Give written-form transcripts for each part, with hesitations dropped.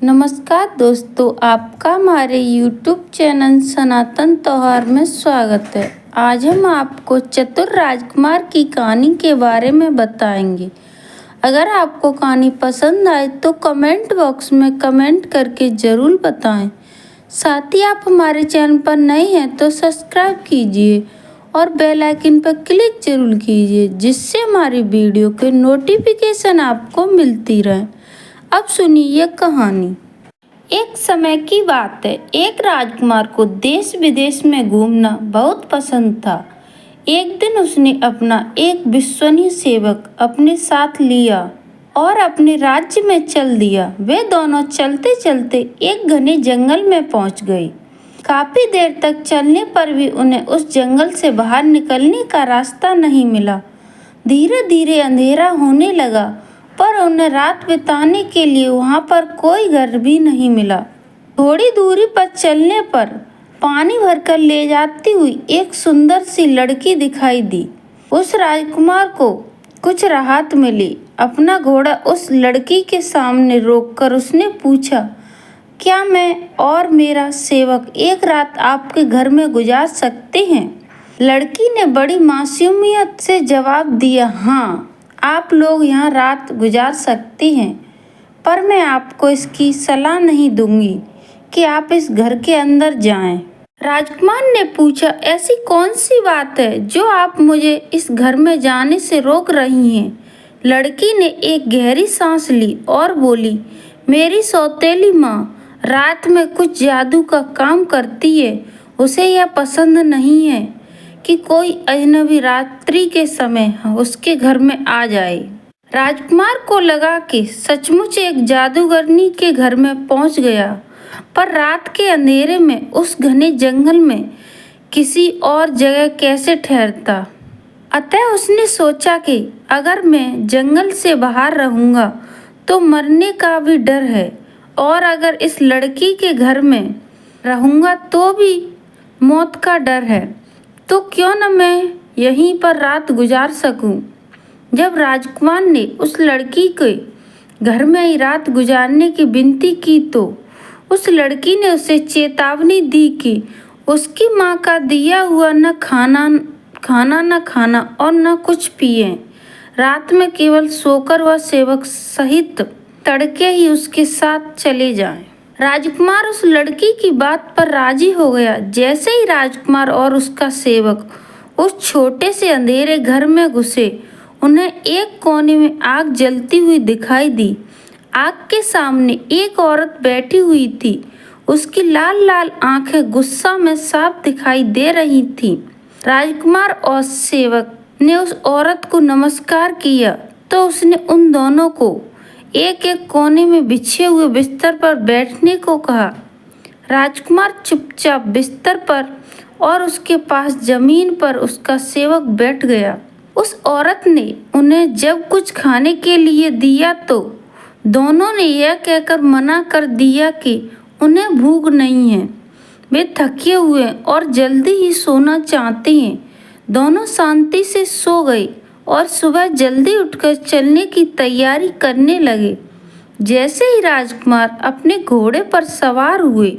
नमस्कार दोस्तों, आपका हमारे YouTube चैनल सनातन त्योहार में स्वागत है। आज हम आपको चतुर राजकुमार की कहानी के बारे में बताएंगे। अगर आपको कहानी पसंद आए तो कमेंट बॉक्स में कमेंट करके ज़रूर बताएं। साथ ही आप हमारे चैनल पर नए हैं तो सब्सक्राइब कीजिए और बेल आइकन पर क्लिक जरूर कीजिए, जिससे हमारी वीडियो के नोटिफिकेशन आपको मिलती रहे। अब सुनिए यह कहानी। एक समय की बात है। एक राजकुमार को देश विदेश में घूमना बहुत पसंद था। एक दिन उसने अपना एक विश्वसनीय सेवक अपने साथ लिया और अपने राज्य में चल दिया। वे दोनों चलते चलते एक घने जंगल में पहुंच गए। काफी देर तक चलने पर भी उन्हें उस जंगल से बाहर निकलने का रास्ता नहीं मिला। धीरे धीरे अंधेरा होने लगा, पर उन्हें रात बिताने के लिए वहां पर कोई घर भी नहीं मिला। थोड़ी दूरी पर चलने पर पानी भरकर ले जाती हुई एक सुंदर सी लड़की दिखाई दी। उस राजकुमार को कुछ राहत मिली। अपना घोड़ा उस लड़की के सामने रोककर उसने पूछा, क्या मैं और मेरा सेवक एक रात आपके घर में गुजार सकते हैं? लड़की ने बड़ी मासूमियत से जवाब दिया, हाँ, आप लोग यहाँ रात गुजार सकते हैं, पर मैं आपको इसकी सलाह नहीं दूंगी कि आप इस घर के अंदर जाएं। राजकुमार ने पूछा, ऐसी कौन सी बात है जो आप मुझे इस घर में जाने से रोक रही हैं? लड़की ने एक गहरी सांस ली और बोली, मेरी सौतेली माँ रात में कुछ जादू का काम करती है। उसे यह पसंद नहीं है कि कोई अजनबी रात्रि के समय उसके घर में आ जाए। राजकुमार को लगा कि सचमुच एक जादूगरनी के घर में पहुंच गया, पर रात के अंधेरे में उस घने जंगल में किसी और जगह कैसे ठहरता। अतः उसने सोचा कि अगर मैं जंगल से बाहर रहूंगा तो मरने का भी डर है, और अगर इस लड़की के घर में रहूंगा तो भी मौत का डर है, तो क्यों न मैं यहीं पर रात गुजार सकूं। जब राजकुमार ने उस लड़की के घर में ही रात गुजारने की विनती की तो उस लड़की ने उसे चेतावनी दी कि उसकी माँ का दिया हुआ न खाना और न कुछ पिए। रात में केवल सोकर वह सेवक सहित तड़के ही उसके साथ चले जाएं। राजकुमार उस लड़की की बात पर राजी हो गया। जैसे ही राजकुमार और उसका सेवक उस छोटे से अंधेरे घर में घुसे, उन्हें एक कोने में आग जलती हुई दिखाई दी। आग के सामने एक औरत बैठी हुई थी। उसकी लाल लाल आंखें गुस्सा में साफ दिखाई दे रही थीं। राजकुमार और सेवक ने उस औरत को नमस्कार किया तो उसने उन दोनों को एक एक कोने में बिछे हुए बिस्तर पर बैठने को कहा। राजकुमार चुपचाप बिस्तर पर और उसके पास जमीन पर उसका सेवक बैठ गया। उस औरत ने उन्हें जब कुछ खाने के लिए दिया तो दोनों ने यह कहकर मना कर दिया कि उन्हें भूख नहीं है। वे थके हुए और जल्दी ही सोना चाहते हैं। दोनों शांति से सो गए और सुबह जल्दी उठकर चलने की तैयारी करने लगे। जैसे ही राजकुमार अपने घोड़े पर सवार हुए,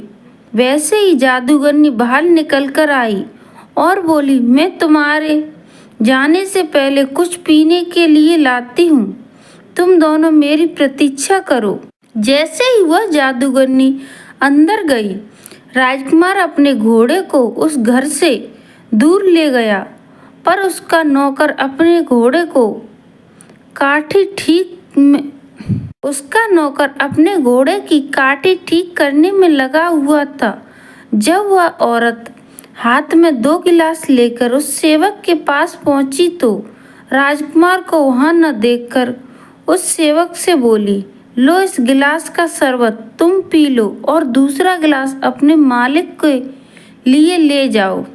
वैसे ही जादूगरनी बाहर निकल कर आई और बोली, मैं तुम्हारे जाने से पहले कुछ पीने के लिए लाती हूँ, तुम दोनों मेरी प्रतीक्षा करो। जैसे ही वह जादूगरनी अंदर गई, राजकुमार अपने घोड़े को उस घर से दूर ले गया, पर उसका नौकर अपने घोड़े को अपने घोड़े की काठी ठीक करने में लगा हुआ था। जब वह औरत हाथ में 2 गिलास लेकर उस सेवक के पास पहुंची तो राजकुमार को वहां न देखकर उस सेवक से बोली, लो इस गिलास का शरबत तुम पी लो और दूसरा गिलास अपने मालिक के लिए ले जाओ।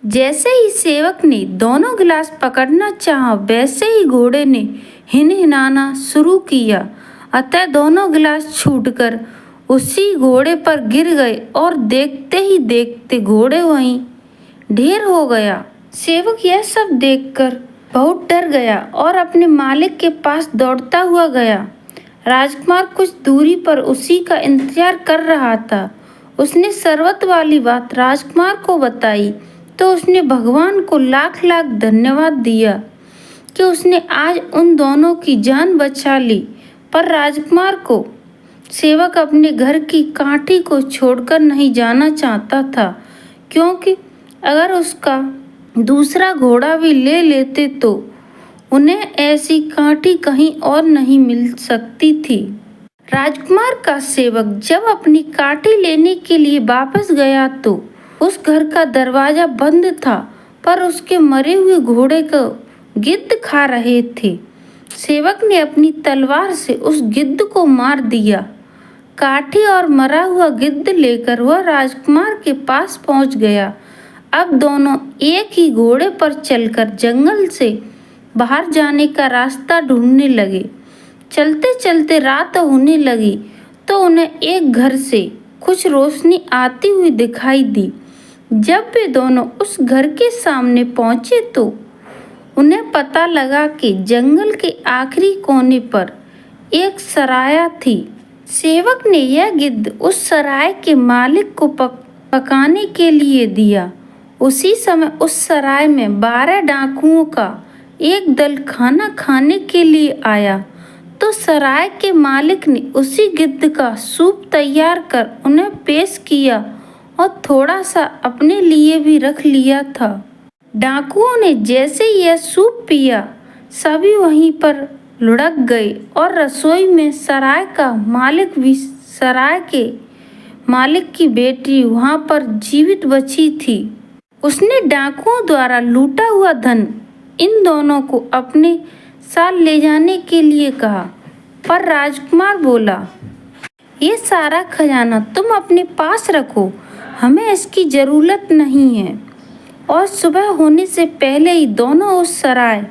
जैसे ही सेवक ने दोनों गिलास पकड़ना चाहा, वैसे ही घोड़े ने हिनहिनाना शुरू किया। अतः दोनों गिलास छूटकर उसी घोड़े पर गिर गए और देखते ही देखते घोड़े वहीं ढेर हो गया। सेवक यह सब देखकर बहुत डर गया और अपने मालिक के पास दौड़ता हुआ गया। राजकुमार कुछ दूरी पर उसी का इंतजार कर रहा था। उसने शरबत वाली बात राजकुमार को बताई तो उसने भगवान को लाख लाख धन्यवाद दिया कि उसने आज उन दोनों की जान बचा ली। पर राजकुमार को सेवक अपने घर की काठी को छोड़कर नहीं जाना चाहता था, क्योंकि अगर उसका दूसरा घोड़ा भी ले लेते तो उन्हें ऐसी काठी कहीं और नहीं मिल सकती थी। राजकुमार का सेवक जब अपनी काठी लेने के लिए वापस गया तो उस घर का दरवाजा बंद था, पर उसके मरे हुए घोड़े को गिद्ध खा रहे थे। सेवक ने अपनी तलवार से उस गिद्ध को मार दिया। काठी और मरा हुआ गिद्ध लेकर वह राजकुमार के पास पहुंच गया। अब दोनों एक ही घोड़े पर चलकर जंगल से बाहर जाने का रास्ता ढूंढने लगे। चलते चलते रात होने लगी तो उन्हें एक घर से कुछ रोशनी आती हुई दिखाई दी। जब वे दोनों उस घर के सामने पहुंचे तो उन्हें पता लगा कि जंगल के आखिरी कोने पर एक सराय थी। सेवक ने यह गिद्ध उस सराय के मालिक को पकाने के लिए दिया। उसी समय उस सराय में 12 डाकुओं का एक दल खाना खाने के लिए आया तो सराय के मालिक ने उसी गिद्ध का सूप तैयार कर उन्हें पेश किया और थोड़ा सा अपने लिए भी रख लिया था। डाकुओं ने जैसे यह सूप पिया, सभी वहीं पर लुढ़क गए और रसोई में सराय का मालिक भी सराय के मालिक की बेटी वहां पर जीवित बची थी। उसने डाकुओं द्वारा लूटा हुआ धन इन दोनों को अपने साथ ले जाने के लिए कहा, पर राजकुमार बोला, ये सारा खजाना तुम अपने पास रखो, हमें इसकी जरूरत नहीं है। और सुबह होने से पहले ही दोनों उस सराय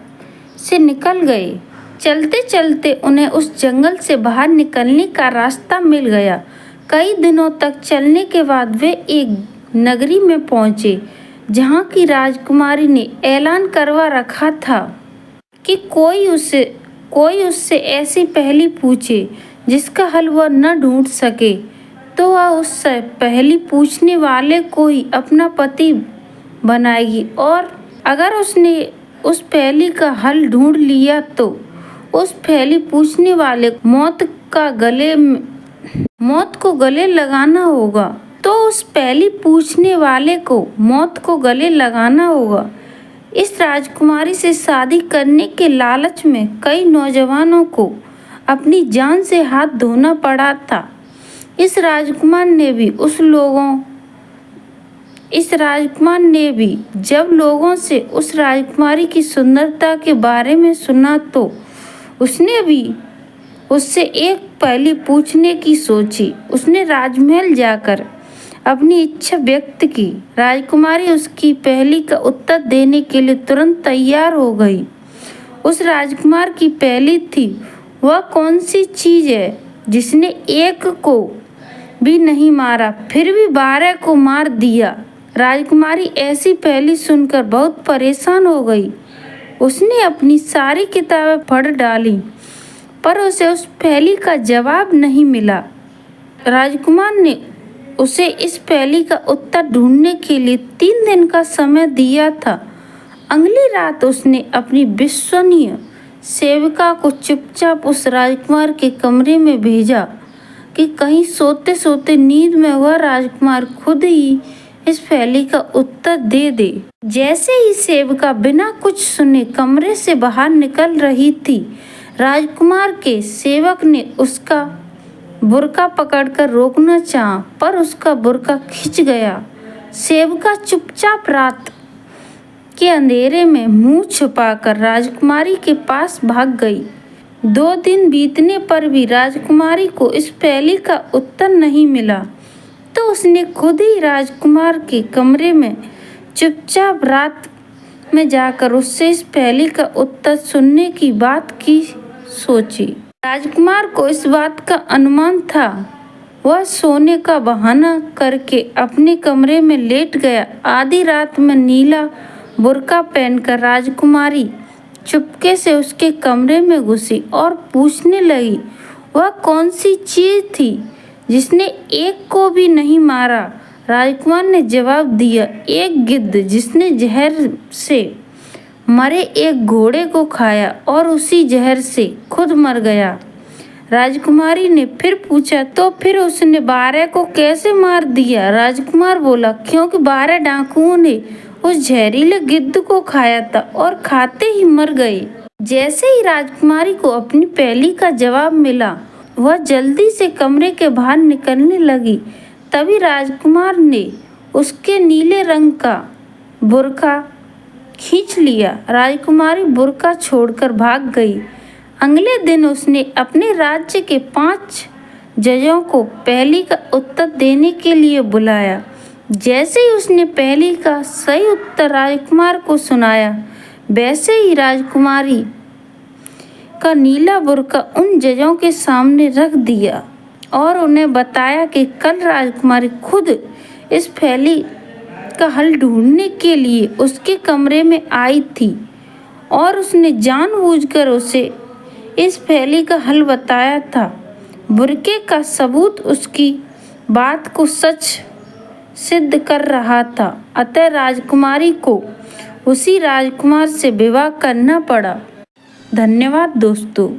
से निकल गए। चलते चलते उन्हें उस जंगल से बाहर निकलने का रास्ता मिल गया। कई दिनों तक चलने के बाद वे एक नगरी में पहुंचे, जहां की राजकुमारी ने ऐलान करवा रखा था कि कोई उससे ऐसी पहेली पूछे जिसका हल वह न ढूंढ सके तो वह उससे पहेली पूछने वाले को ही अपना पति बनाएगी, और अगर उसने उस पहेली का हल ढूंढ लिया तो उस पहेली पूछने वाले मौत को गले लगाना होगा। तो उस पहेली पूछने वाले को मौत को गले लगाना होगा। इस राजकुमारी से शादी करने के लालच में कई नौजवानों को अपनी जान से हाथ धोना पड़ा था। इस राजकुमार ने भी जब लोगों से उस राजकुमारी की सुंदरता के बारे में सुना तो उसने भी उससे एक पहेली पूछने की सोची। उसने राजमहल जाकर अपनी इच्छा व्यक्त की। राजकुमारी उसकी पहेली का उत्तर देने के लिए तुरंत तैयार हो गई। उस राजकुमार की पहेली थी, वह कौन सी चीज़ है जिसने एक को भी नहीं मारा फिर भी 12 को मार दिया। राजकुमारी ऐसी पहेली सुनकर बहुत परेशान हो गई। उसने अपनी सारी किताबें पढ़ डाली, पर उसे उस पहेली का जवाब नहीं मिला। राजकुमार ने उसे इस पहेली का उत्तर ढूंढने के लिए 3 दिन का समय दिया था। अगली रात उसने अपनी विश्वसनीय सेविका को चुपचाप उस राजकुमार के कमरे में भेजा कि कहीं सोते सोते नींद में वह राजकुमार खुद ही इस पहेली का उत्तर दे दे। जैसे ही सेविका बिना कुछ सुने कमरे से बाहर निकल रही थी, राजकुमार के सेवक ने उसका बुर्का पकड़कर रोकना चाहा, पर उसका बुर्का खिंच गया। सेविका चुपचाप रात के अंधेरे में मुंह छुपाकर राजकुमारी के पास भाग गई। 2 दिन बीतने पर भी राजकुमारी को इस पहेली का उत्तर नहीं मिला, तो उसने खुद ही राजकुमार के कमरे में चुपचाप रात में जाकर उससे इस पहेली का उत्तर सुनने की बात की सोची। राजकुमार को इस बात का अनुमान था। वह सोने का बहाना करके अपने कमरे में लेट गया। आधी रात में नीला बुर्का पहनकर राजकुमारी चुपके से उसके कमरे में घुसी और पूछने लगी, वह कौन सी चीज़ थी जिसने एक को भी नहीं मारा? राजकुमार ने जवाब दिया, एक गिद्ध जिसने जहर से मरे एक घोड़े को खाया और उसी जहर से खुद मर गया। राजकुमारी ने फिर पूछा, तो फिर उसने 12 को कैसे मार दिया? राजकुमार बोला, क्योंकि 12 डाकुओं ने उस जहरीले गिद्ध को खाया था और खाते ही मर गए। जैसे ही राजकुमारी को अपनी पहेली का जवाब मिला, वह जल्दी से कमरे के बाहर निकलने लगी। तभी राजकुमार ने उसके नीले रंग का बुर्का खींच लिया। राजकुमारी बुर्का छोड़कर भाग गई। अगले दिन उसने अपने राज्य के 5 जजों को पहेली का उत्तर देने के लिए बुलाया। जैसे ही उसने पहेली का सही उत्तर राजकुमार को सुनाया, वैसे ही राजकुमारी का नीला बुर्का उन जजों के सामने रख दिया और उन्हें बताया कि कल राजकुमारी खुद इस पहेली का हल ढूंढने के लिए उसके कमरे में आई थी और उसने जानबूझकर उसे इस पहेली का हल बताया था। बुर्के का सबूत उसकी बात को सच सिद्ध कर रहा था। अतः राजकुमारी को उसी राजकुमार से विवाह करना पड़ा। धन्यवाद दोस्तों।